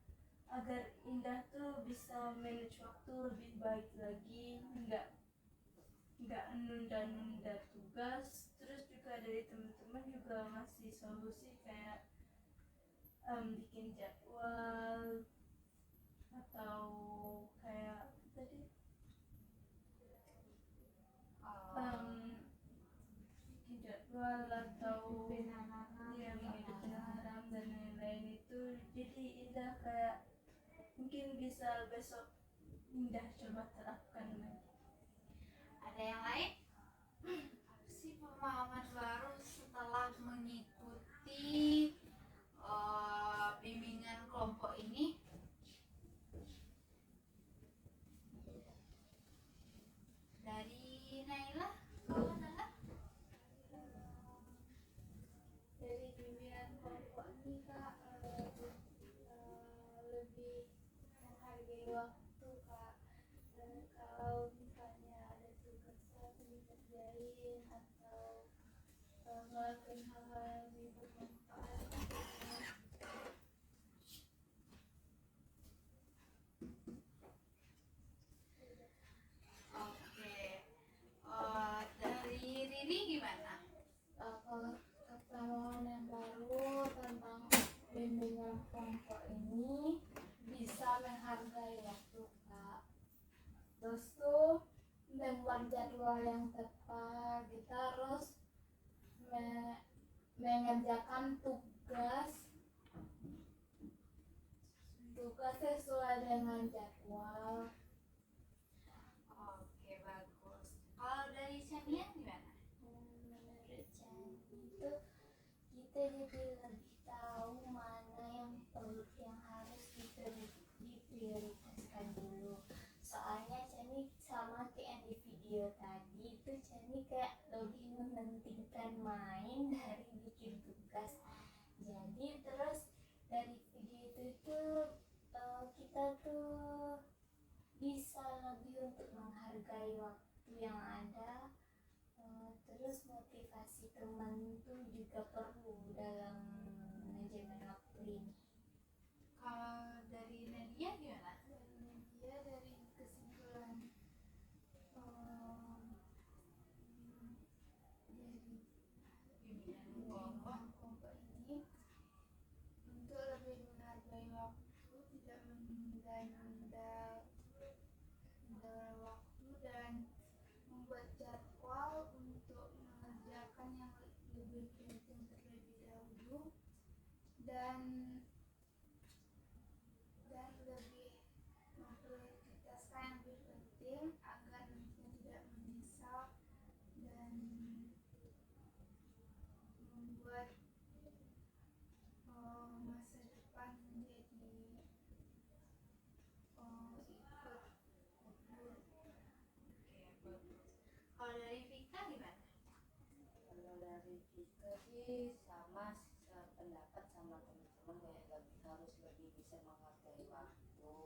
[SPEAKER 4] agar Indah tuh bisa manage waktu lebih baik lagi, nggak nunda-nunda tugas. Terus juga dari teman-teman juga ngasih solusi kayak bikin jadwal atau kayak tadi bikin jadwal atau yang bikin alarm dan lain-lain itu. Jadi Indah kayak mungkin bisa besok Indah coba terapkan lagi.
[SPEAKER 1] Ada yang lain? Apa sih pemahaman baru setelah mengikuti bimbingan kelompok ini? Dari Naila, kalau dengar?
[SPEAKER 3] Dari bimbingan kelompok ini kak lebih menghargai waktu kak. Kalau misalnya ada tugas harus dikerjain atau ngelakuin hal-hal yang lebih bermanfaat.
[SPEAKER 1] Oke. Dari Riri gimana?
[SPEAKER 3] Kalau pengalaman yang baru tentang bimbingan kelompok ini bisa menghargai waktu kak. Terus tuh membuat jadwal yang tepat. Kita harus mengerjakan tugas sesuai dengan jadwal.
[SPEAKER 1] Oke, bagus. Kalau dari Chania gimana?
[SPEAKER 3] Menurut saya itu kita jadi lebih tahu mana yang perlu, yang harus diprioritaskan dulu. Soalnya Cani sama kayak yang di video tadi itu, Cani kayak lebih mementingkan main dari bikin tugas. Jadi terus dari video itu tuh kita tuh bisa lebih untuk menghargai waktu yang ada. Terus motivasi teman tuh juga perlu dalam manajemen waktu ini.
[SPEAKER 1] Kalau dari Nadia gimana?
[SPEAKER 3] Dia dari kesimpulan dari
[SPEAKER 1] Bimbingan kelompok.
[SPEAKER 3] kelompok ini untuk lebih menghargai waktu, tidak menunda-nunda dan lebih memprioritaskan yang lebih penting agar nantinya tidak menyesal dan membuat masa depan menjadi ikut buruk.
[SPEAKER 1] Kalau dari Vika gimana?
[SPEAKER 2] Kalau dari Vika sih sama pendapat sama teman-teman, kayak harus lebih bisa menghargai waktu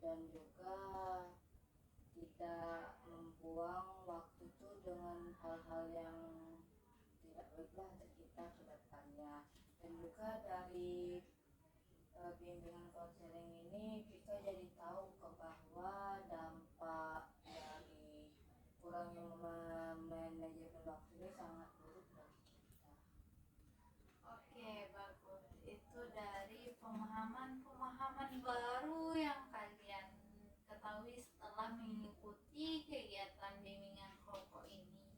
[SPEAKER 2] dan juga tidak membuang waktu itu dengan hal-hal yang tidak baiklah untuk kita ke depannya. Dan juga dari bimbingan konseling ini kita jadi tahu ke bahwa dampak dari kurangnya manajemen waktu ini sangat buruk bagi kita.
[SPEAKER 1] Oke, bagus. Itu dari pemahaman baru yang kalian ketahui setelah mengikuti kegiatan bimbingan kelompok ini.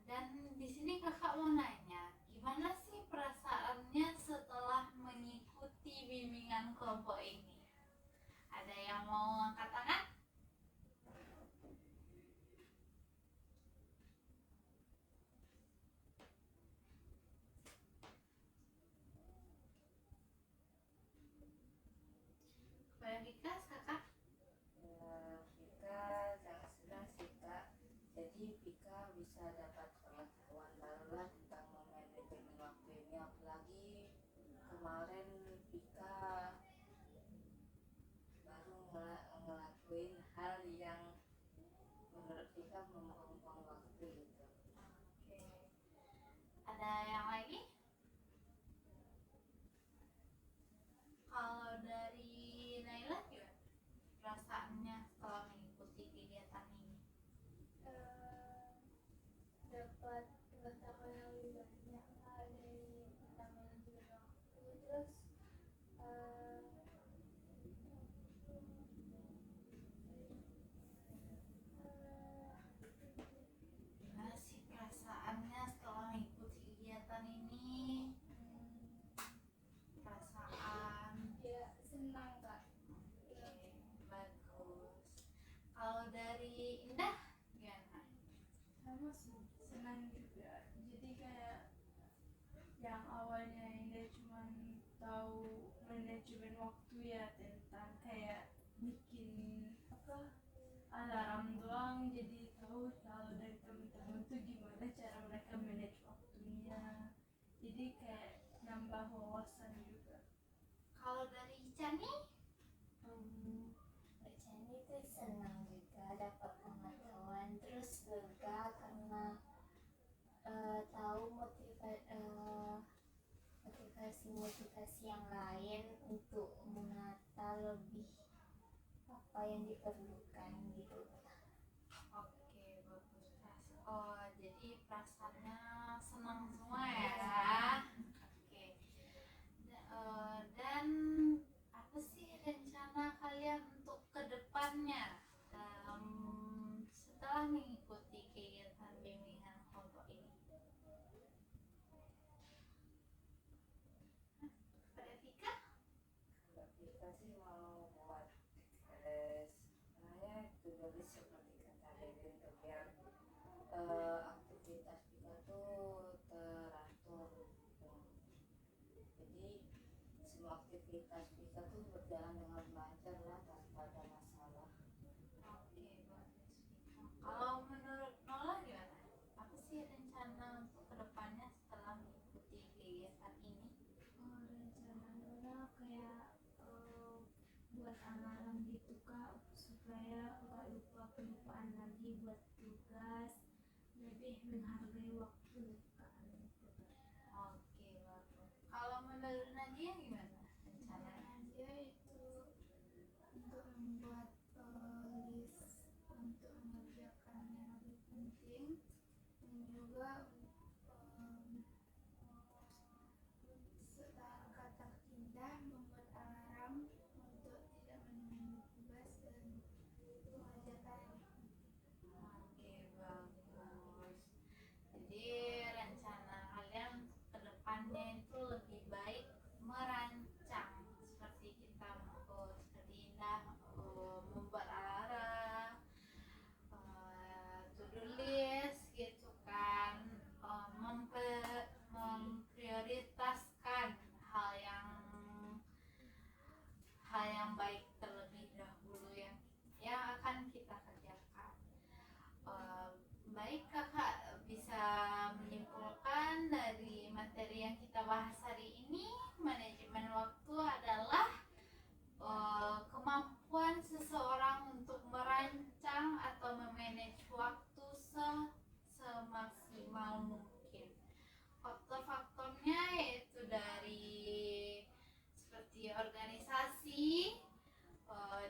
[SPEAKER 1] Dan di sini kakak mau nanya, gimana sih perasaannya setelah mengikuti bimbingan kelompok ini? Ada yang mau angkat tangan? Kepada Vika, kakak?
[SPEAKER 2] Vika sangat senang sih Kak, jadi Vika bisa dapat pengetahuan baru lah tentang manajemen waktu ini, apalagi kemarin Vika baru ngelakuin hal yang menurut Vika membuang waktu gitu.
[SPEAKER 1] Oke. Ada yang lagi? Kalau dari Naila gimana perasaannya setelah mengikuti kegiatan ini?
[SPEAKER 3] Dapat pengetahuan yang lebih banyak dari tentang manajemen waktu, terus
[SPEAKER 1] Gimana sih perasaannya setelah mengikuti kegiatan ini? Perasaan
[SPEAKER 3] ya senang Kak.
[SPEAKER 1] Oke, bagus. Kalau dari Indah gimana?
[SPEAKER 4] Sama sih, senang juga. Jadi kayak yang awalnya Indah cuma tahu manajemen waktu ya tentang kayak bikin apa alarm doang, jadi tahu kalau dari teman-teman tuh gimana cara mereka manage waktunya, jadi kayak nambah wawasan juga.
[SPEAKER 1] Kalau dari Chani?
[SPEAKER 2] Bercanda itu senang juga dapat pengetahuan, terus lega karena tahu motivasi yang lain untuk menata lebih apa yang diperlukan gitu.
[SPEAKER 1] Oke, bagus. Oh, jadi perasaannya senang semua ya. Oke. Dan apa sih rencana kalian untuk kedepannya setelah mengikuti kegiatan bimbingan kelompok ini? Pada Vika?
[SPEAKER 2] Kalau kita sih mau buat sebenarnya tulis seperti kata Deden tuh biar aktivitas kita tuh teratur. Jadi semua aktivitas kita tuh berjalan dengan lancar lah tanpa ada masalah.
[SPEAKER 1] Oke, bagus Vika. Kalau menurut Nola gimana? Apa sih rencana untuk kedepannya setelah mengikuti kegiatan ini?
[SPEAKER 3] Rencananya kayak buat alarm gitu Kak, supaya nggak kelupaan lagi buat tugas, lebih menghargai waktu Kak.
[SPEAKER 1] Oke, bagus. Kalau menurut Nadia gimana rencananya?
[SPEAKER 3] Dia itu untuk membuat list untuk mengerjakan yang lebih penting, dan juga setelah kata Indah membuat alarm untuk tidak menunggu tugas dan mengerjakan.
[SPEAKER 1] Oke, bagus. Jadi rencana kalian ke depannya kita bahas hari ini, manajemen waktu adalah kemampuan seseorang untuk merancang atau memanage waktu semaksimal mungkin. Faktor-faktornya yaitu dari seperti organisasi,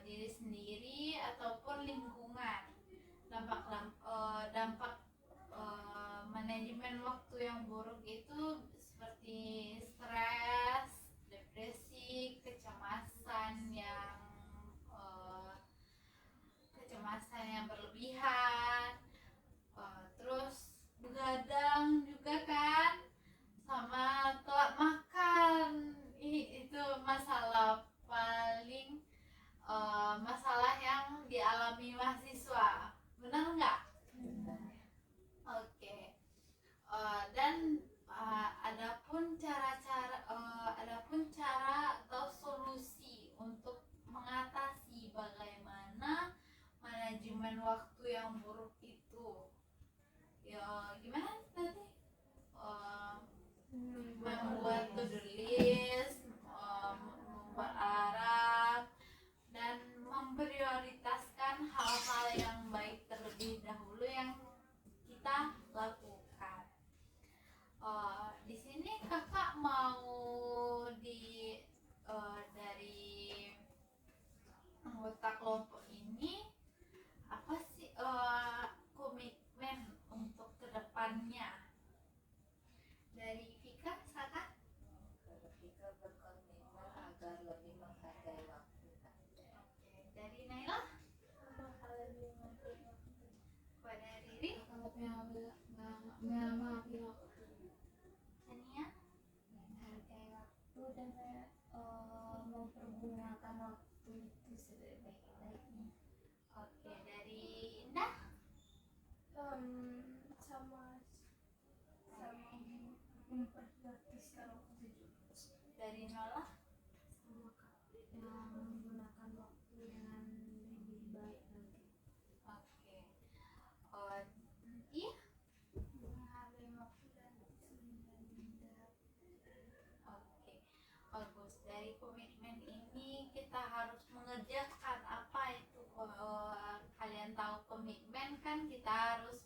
[SPEAKER 1] diri sendiri ataupun lingkungan. Dampak manajemen waktu yang buruk itu seperti stres, depresi, kecemasan yang berlebihan, terus begadang juga kan, sama telat makan. Itu masalah paling masalah yang dialami mahasiswa, benar nggak? Oke. Dan adapun cara atau solusi untuk mengatasi bagaimana manajemen waktu yang buruk itu, ya gimana tadi? Membuat to-do list, membuat alarm, dan memprioritaskan hal-hal yang baik terlebih dahulu yang kita lakukan. Di sini kakak mau dari anggota kelompok ini apa sih komitmen untuk kedepannya? Dari Vika, kakak?
[SPEAKER 2] Kita berkomitmen agar lebih menghargai waktu.
[SPEAKER 1] Oke. Dari Naila?
[SPEAKER 3] Sama hal lebih menghargai waktu.
[SPEAKER 1] Pada Riri?
[SPEAKER 3] Mengamati waktu.
[SPEAKER 1] Sania?
[SPEAKER 3] Menghargai waktu dan mempergunakan waktu itu sebaik-baiknya.
[SPEAKER 1] Oke. Dari Indah?
[SPEAKER 4] Sama memprioritaskan waktu juga.
[SPEAKER 1] Dari Nola?
[SPEAKER 3] Sama Kak, yang menggunakan waktu dengan lebih baik lagi.
[SPEAKER 1] Oke. Iya?
[SPEAKER 3] Menghargai waktu dan sehingga
[SPEAKER 1] Oke. Bagus. Dari komitmen ini kita harus mengerjakan apa itu. Kalian tahu komitmen kan, kita harus